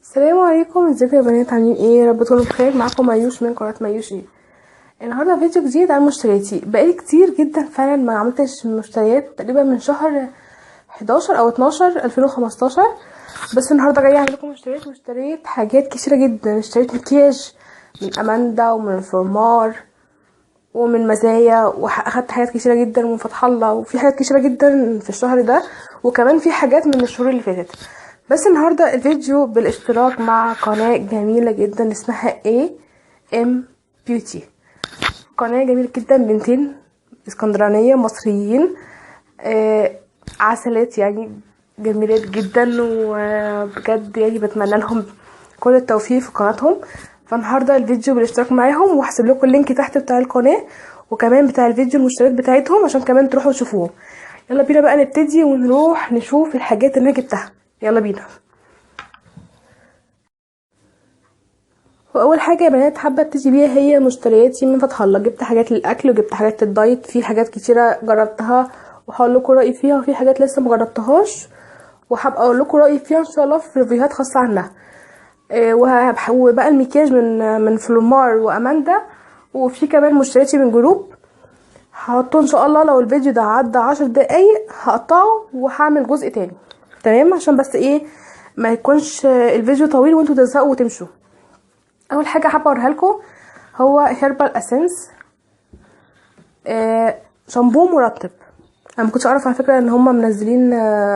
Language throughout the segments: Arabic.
السلام عليكم، ازيكم يا بنات؟ عاملين ايه؟ رب تكونوا بخير. معاكم مايوش من قناه مايوش. ايه النهارده فيديو جديد عن مشترياتي. بقالي كتير جدا فعلا ما عملتش مشتريات، تقريبا من شهر 11 او 12 2015. بس النهارده جايه اعمل لكم مشتريات، واشتريت حاجات كتيره جدا. اشتريت مكياج من اماندا ومن فورمار ومن مزايا، واخدت حاجات كتيره جدا من فتح الله، وفي حاجات كتيره جدا في الشهر ده، وكمان في حاجات من الشهور اللي فاتت. بس النهارده الفيديو بالاشتراك مع قناه جميله جدا اسمها ام بيوتي. قناه جميله جدا، بنتين اسكندرانيه مصريين، عسلات يعني، جميلات جدا، وبجد يعني بتمنى لهم كل التوفيق في قناتهم. فالنهارده الفيديو بالاشتراك معاهم، وهسيب لكم اللينك تحت بتاع القناه، وكمان بتاع الفيديو المشتريات بتاعتهم عشان كمان تروحوا تشوفوهم. يلا بينا بقى نبتدي ونروح نشوف الحاجات اللي انا جبتها. يلا بينا. واول حاجه يا بنات حابه ابتدي بيها هي مشترياتي من فتح الله. جبت حاجات للاكل، وجبت حاجات للدايت، في حاجات كتيره جربتها وهقول لكم رايي فيها، وفي حاجات لسه مجربتهاش وهبقى اقول لكم رايي فيها ان شاء الله في ريفيوهات خاصه عنها. وبقى المكياج من فلومار واماندا، وفي كمان مشترياتي من جروب هحطه ان شاء الله. لو الفيديو ده عدى 10 دقايق هقطعه وهعمل جزء تاني، تمام؟ عشان بس ايه ما يكونش الفيديو طويل وانتوا تزهقوا وتمشوا. اول حاجه حابه اوريها لكم هو هيربال اسنس شامبو مرطب. انا ما كنتش اعرف على فكره ان هم منزلين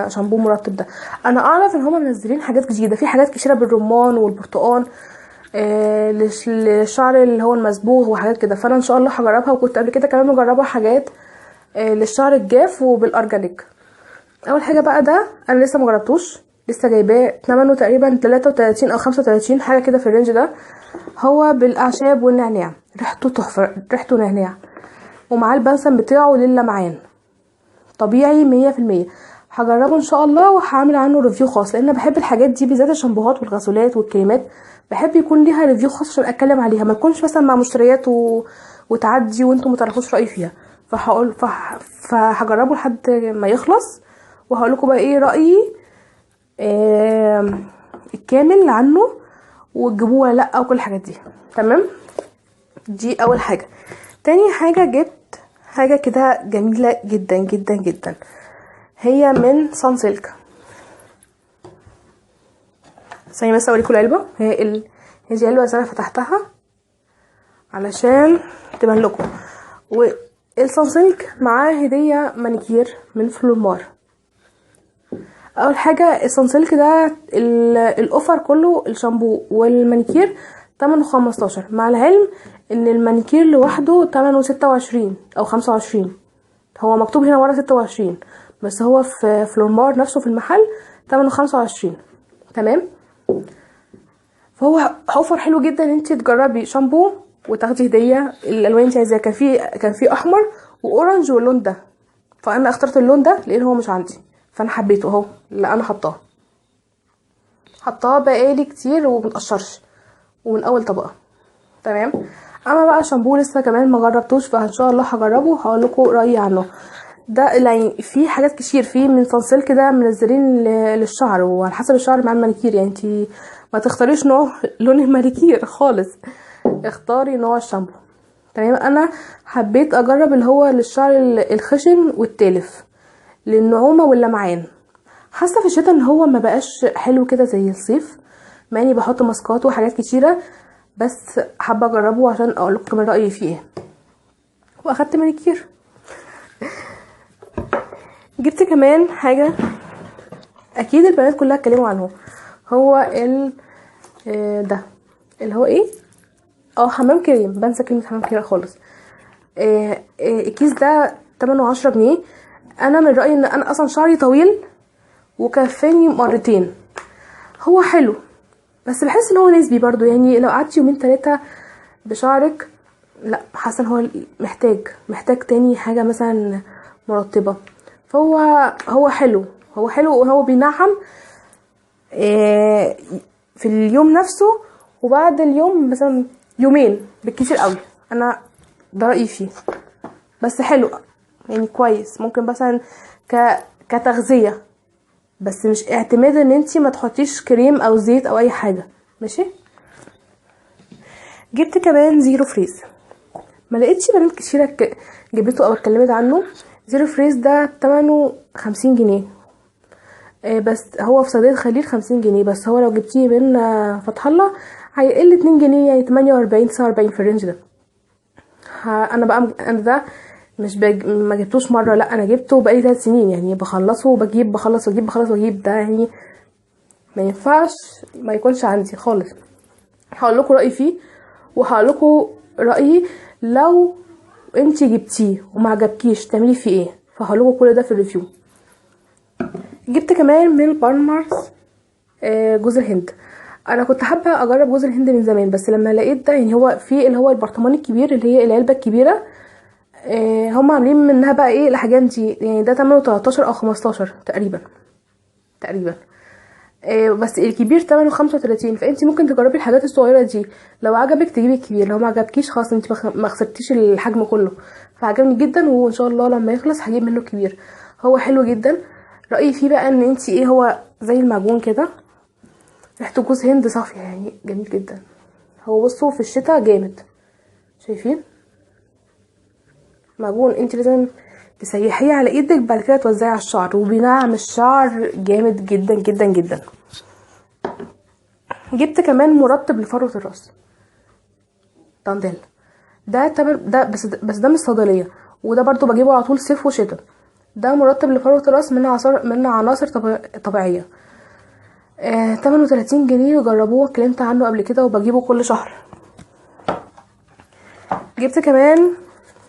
شامبو مرطب ده. انا اعرف ان هم منزلين حاجات جديده، في حاجات كتيره بالرمان والبرتقال للشعر اللي هو المصبوغ وحاجات كده. فانا ان شاء الله هجربها، وكنت قبل كده كمان مجربه حاجات للشعر الجاف وبالارجانيك. اول حاجه بقى ده انا لسه مجربتوش، لسه جايباه ثمنه تقريبا 33 او 35 حاجه كده في الرينج ده. هو بالاعشاب والنعناع، ريحته تحفه، ريحته نعناع، ومعاه البلسم بتاعه للمعان، طبيعي 100%. هجربه ان شاء الله وهعمل عنه ريفيو خاص، لان بحب الحاجات دي بالذات الشامبوهات والغسولات والكريمات، بحب يكون ليها ريفيو خاص عشان اتكلم عليها، ما تكونش مثلا مع مشتريات وتعدي وانتم ما تعرفوش رايي فيها. فهجربه لحد ما يخلص وهقول لكم بقى ايه رايي الكامل عنه، وتجيبوه ولا لا وكل الحاجات دي. تمام، دي اول حاجه. تاني حاجه جبت حاجه كده جميله جدا جدا جدا، هي من سان سيلك. ثانيه بس اوريكم العلبه. هي دي علبه، انا فتحتها علشان تبان لكم. والسان سيلك معاه هديه مانيكير من فلومار. اول حاجه السان سيلك ده الاوفر كله الشامبو والمانيكير تمنه 15، مع العلم ان المانيكير لوحده تمنه 26 او 25. هو مكتوب هنا ورا 26، بس هو في فلومار نفسه في المحل تمنه 25. تمام، فهو اوفر حلو جدا ان انت تجربي شامبو وتاخدي هديه الالوان انت عايزاها. كان في احمر واورنج واللون ده، فانا اخترت اللون ده لان هو مش عندي، فانا حبيته اهو اللي انا حطاه بقالي كتير ومتقشرش ومن اول طبقه. تمام. اما بقى شامبو لسه كمان ما جربتوش، فان شاء الله هجربه وهقول لكم رايي عنه. ده يعني في حاجات كتير فيه من سانسيل كده منزلين للشعر، وعلى حسب الشعر مع المانيكير. يعني انتي ما تختاريش نوع لون المانيكير خالص، اختاري نوع الشامبو. تمام، انا حبيت اجرب اللي هو للشعر الخشن والتالف، للنعومه واللمعان. حاسه في الشتا ان هو ما بقاش حلو كده زي الصيف، مع اني بحط ماسكات وحاجات كتيره، بس حابه اجربه عشان اقول لكم كمان رايي فيه ايه. واخدت مانيكير. جبت كمان حاجه اكيد البنات كلها اتكلموا عنه، هو ده اللي هو ايه، حمام كريم. بنسى كلمه حمام كريم خالص. الكيس ده 18 جنيه. انا من رايي ان انا اصلا شعري طويل وكفاني مرتين. هو حلو بس بحس ان هو نسبي برضو، يعني لو قعدت يومين 3 بشعرك، لا، حاسه ان هو محتاج تاني حاجه مثلا مرطبه. فهو حلو، هو حلو وهو بينعم في اليوم نفسه، وبعد اليوم مثلا يومين بالكتير قوي. انا ده رايي فيه، بس حلو يعني كويس. ممكن مثلا كتغذيه بس مش اعتماد ان انتي ما تحطيش كريم او زيت او اي حاجه. ماشي. جبت كمان زيرو فريز، ما لقيتش بنات كتيره جبته او اتكلمت عنه. زيرو فريز ده تمنه 50 جنيه، بس هو في صيدلية خليل 50 جنيه، بس هو لو جبتيه من فتح الله هيقل 2 جنيه، يعني 48 49 في الرينج ده. انا ده مش ما جبتوش مره، لا انا جبته بقالي 3 سنين، يعني بخلصه وبجيب، بخلص واجيب، بخلص واجيب. ده يعني ما ينفعش ما يكونش عندي خالص. هقول لكم رايي فيه، وهقول لكم رايي لو انتي جبتيه وما عجبكيش تعملي فيه ايه، فهقول لكم كل ده في الريفيو. جبت كمان من بالمرز جوز الهند. انا كنت حابه اجرب جوز الهند من زمان، بس لما لقيت ده، يعني هو في اللي هو البرطمان الكبير اللي هي العلبه الكبيره، هم عاملين منها بقى ايه الاحجام دي، يعني ده 13 او 15 تقريبا. بس الكبير 35. فانت ممكن تجربي الحاجات الصغيره دي، لو عجبك تجيبي الكبير، لو ما عجبكيش خلاص انت ما خسرتيش الحجم كله. فعجبني جدا، وان شاء الله لما يخلص هجيب منه كبير. هو حلو جدا. رايي فيه بقى ان انت ايه، هو زي المعجون كده، ريحته جوز هند صافيه، يعني جميل جدا. هو بصوا في الشتاء جامد، شايفين معجون، انت لازم تسيحيه على ايدك، بعد كده توزعيه على الشعر، وبينعم الشعر جامد جدا جدا جدا. جبت كمان مرطب لفروة الراس دانديل، ده بس ده مش صيدليه، وده برضو بجيبه على طول صيف وشتاء. ده مرطب لفروة الراس من عناصر طبيعيه. تمنه 30 جنيه، وجربوه اتكلمت عنه قبل كده وبجيبه كل شهر. جبت كمان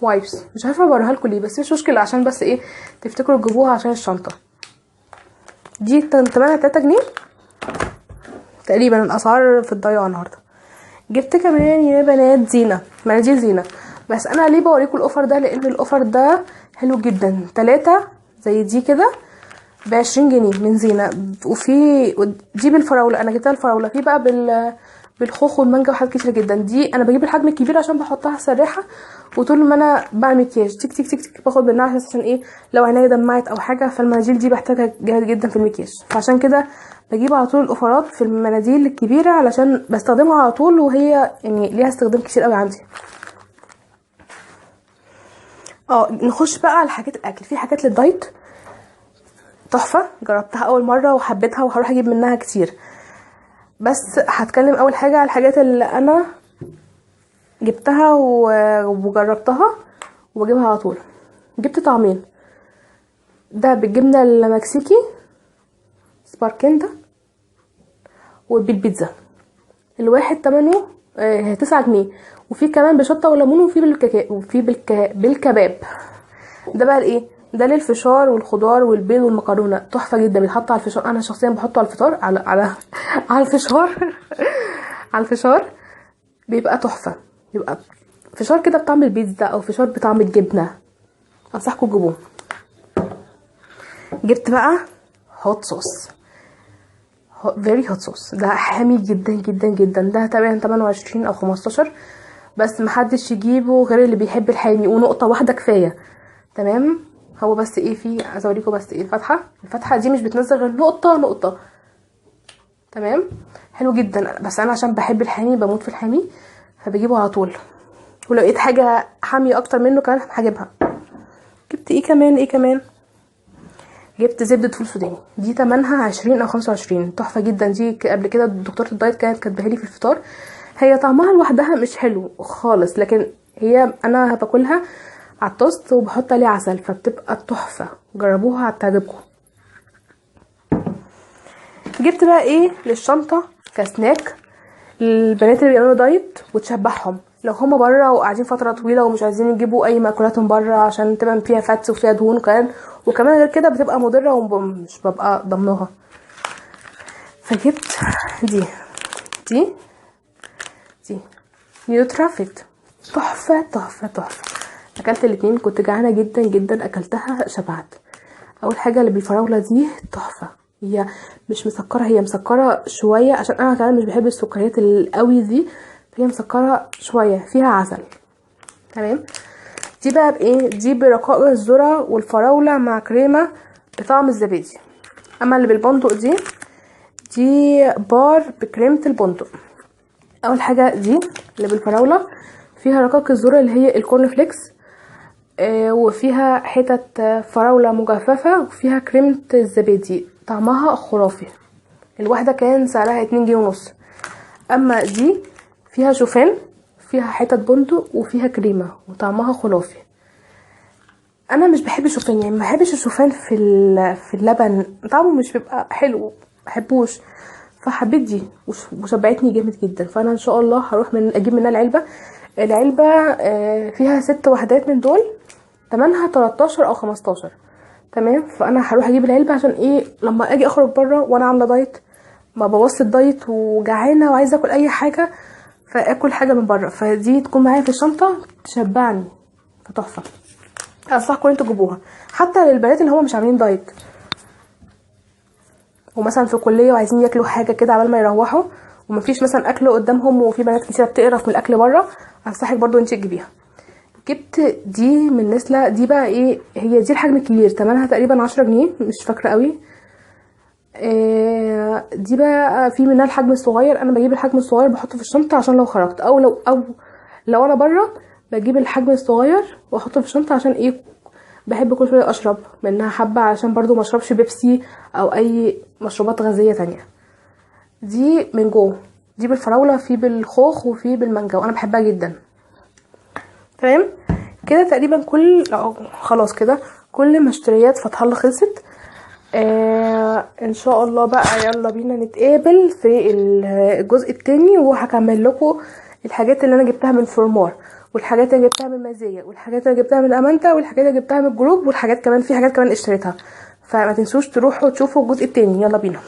وايبس، مش عارفه اوريها لكم ليه، بس مش مشكله، عشان بس ايه تفتكروا تجيبوها عشان الشنطه دي. تمنها 3 جنيه تقريبا، الاسعار في الضياع النهارده. جبت كمان يا بنات مناديل زينه، بس انا ليه بوريكم الاوفر ده، لان الاوفر ده حلو جدا. 3 زي دي كده ب20 جنيه من زينه، وفي دي بالفراوله، انا جبتها الفراوله، في بقى بالخوخ والمانجا وحاجات كتير جدا. دي انا بجيب الحجم الكبير عشان بحطها سراحه، وطول ما انا بعمل مكياج تيك تيك تيك تيك باخد منها عشان ايه لو عينيا دمعت او حاجه. فالمناديل دي بحتاجها جامد جدا في المكياج، فعشان كده بجيب على طول الاوفرات في المناديل الكبيره، علشان بستخدمها على طول، وهي يعني ليها استخدام كتير قوي عندي. نخش بقى على حاجات الاكل. في حاجات للدايت تحفه، جربتها اول مره وحبيتها، وهروح اجيب منها كتير. بس هتكلم اول حاجه على الحاجات اللي انا جبتها وجربتها وبجيبها على طول. جبت طعمين، ده بالجبنه المكسيكي سباركيندا، وبالبيتزا. الواحد تمنه 9 جنيه، وفي كمان بشطه وليمون، وفي بالكباب. ده بقى الايه، ده للفشار والخضار والبيض والمكرونه، تحفه جدا، بيتحط على الفشار. انا شخصيا بحطه على الفطار، على الفشار على الفشار بيبقى تحفه، بيبقى فشار كده بطعم البيتزا او فشار بطعم الجبنه، انصحكم تجيبوه. جبت بقى هوت صوص، فيري هوت صوص، ده حامي جدا جدا جدا. ده تقريبا 28 او 15، بس محدش يجيبه غير اللي بيحب الحامي، ونقطه واحده كفايه. تمام. هو بس ايه، فيه عايزه اوريكم بس ايه الفتحه دي مش بتنزل غير نقطه. تمام. حلو جدا، بس انا عشان بحب الحامي، بموت في الحامي، فبجيبه على طول، ولو لقيت حاجه حاميه اكتر منه كمان هجيبها. جبت ايه كمان جبت زبده فول سوداني، دي تمنها 20 او 25، تحفه جدا. دي قبل كده دكتوره الدايت كانت كاتباها لي في الفطار. هي طعمها لوحدها مش حلو خالص، لكن هي انا باكلها على التوست وبحط عليه عسل، فبتبقى تحفه، جربوها هتعجبكم. جبت بقى ايه للشنطه كسناك البنات اللي بيعملوا دايت وتشبعهم، لو هما بره وقاعدين فتره طويله ومش عايزين يجيبوا اي مأكولات من بره، عشان تبقى فيها فاتس وفيها دهون، وكمان غير كده بتبقى مضره ومش ببقى ضمنها. فجبت دي دي دي نيوترافيت، تحفه تحفه تحفه. اكلت الاتنين، كنت جعانه جدا جدا، اكلتها شبعت. اول حاجه اللي بالفراوله دي تحفه، هي مش مسكره، هي مسكره شويه عشان انا كمان مش بحب السكريات القوي دي، فهي مسكره شويه، فيها عسل. تمام. دي بقى بايه، دي برقائق الذره والفراوله مع كريمه بطعم الزبادي. اما اللي بالبندق دي بار بكريمه البندق. اول حاجه دي اللي بالفراوله، فيها رقاق الذره اللي هي الكورن فليكس، وفيها حتت فراوله مجففه، وفيها كريمه الزبادي طعمها خرافي. الواحده كان سعرها 2 جنيه ونص. اما دي فيها شوفان، فيها حتت بندق، وفيها كريمه وطعمها خرافي. انا مش بحب الشوفان، يعني ما بحبش الشوفان في اللبن، طعمه مش بيبقى حلو، بحبوش. فحبيت دي وشبعتني جامد جدا. فانا ان شاء الله هروح اجيب منها العلبه فيها 6 وحدات من دول، تمنها 13 او 15. تمام. فانا هروح اجيب العلبه عشان ايه لما اجي اخرج بره وانا عامله دايت ما بوظت الدايت وجعانه وعايزه اكل اي حاجه، فاكل حاجه من بره، فدي تكون معايا في الشنطه تشبعني، فتحفه. انصحكم انتوا تجيبوها حتى للبنات اللي هم مش عاملين دايت ومثلا في الكليه وعايزين ياكلوا حاجه كده عبال ما يروحوا ومفيش مثلا اكل قدامهم، وفي بنات كتير بتقرف من الاكل بره. انصحك برضو انت تجيبيها. جبت دي من نسله، دي بقى ايه، هي دي الحجم الكبير، تمنها تقريبا 10 جنيه، مش فاكره قوي. دي بقى في منها الحجم الصغير، انا بجيب الحجم الصغير بحطه في الشنطه عشان لو خرجت، او لو انا بره بجيب الحجم الصغير واحطه في الشنطه عشان ايه، بحب كل شويه اشرب منها حبه عشان برضو ما اشربش بيبسي او اي مشروبات غازيه تانية. دي من جوه، دي بالفراوله، في بالخوخ، وفي بالمانجا، وانا بحبها جدا. تمام كده تقريبا خلاص كده كل مشتريات فتح الله خلصت. ان شاء الله بقى يلا بينا نتقابل في الجزء التاني، وهكمل لكم الحاجات اللي انا جبتها من فورمار، والحاجات اللي جبتها من مزايا، والحاجات اللي جبتها من امانتا، والحاجات اللي جبتها من الجروب، والحاجات كمان في حاجات كمان اشتريتها. فما تنسوش تروحوا تشوفوا الجزء التاني. يلا بينا.